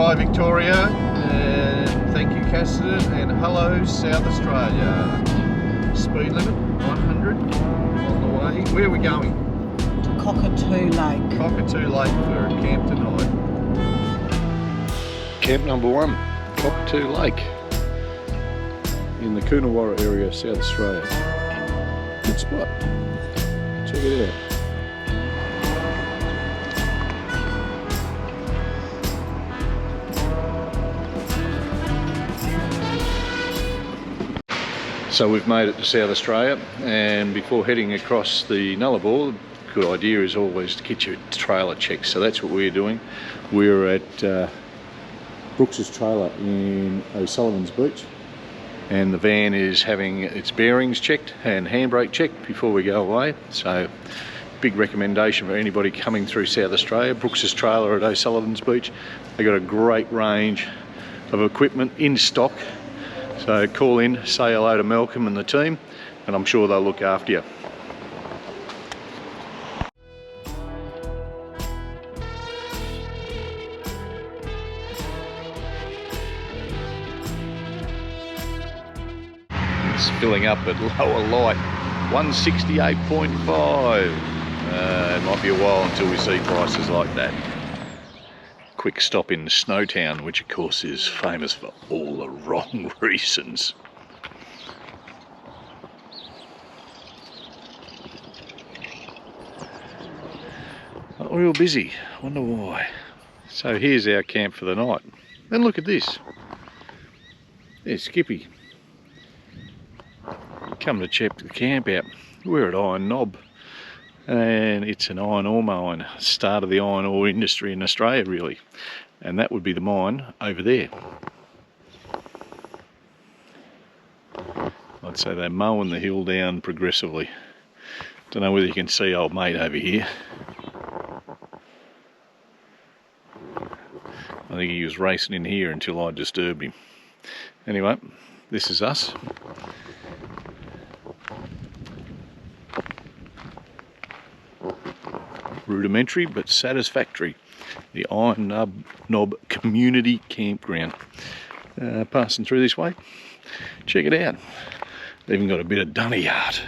goodbye Victoria, and thank you Cassidy, and hello South Australia. Speed limit 100 on the way. Where are we going? To Cockatoo Lake. Cockatoo Lake for a camp tonight. Camp number 1, Cockatoo Lake, in the Coonawarra area of South Australia. Good spot. Check it out. So we've made it to South Australia, and before heading across the Nullarbor, the good idea is always to get your trailer checked. So that's what we're doing. We're at Brooks's trailer in O'Sullivan's Beach, and the van is having its bearings checked and handbrake checked before we go away. So big recommendation for anybody coming through South Australia. Brooks's trailer at O'Sullivan's Beach. They've got a great range of equipment in stock. So call in, say hello to Malcolm and the team, and I'm sure they'll look after you. It's filling up at lower light, 168.5. It might be a while until we see prices like that. Quick stop in Snowtown, which of course is famous for all the wrong reasons. Not real busy, wonder why. So here's our camp for the night. And look at this. There's Skippy. Come to check the camp out. We're at Iron Knob, and it's an iron ore mine, start of the iron ore industry in Australia really, and that would be the mine over there. I'd say they're mowing the hill down progressively. Don't know whether you can see old mate over here. I think he was racing in here until I disturbed him. Anyway, this is us. Rudimentary but satisfactory. The Iron Knob Community Campground. Passing through this way. Check it out. They've even got a bit of dunny art.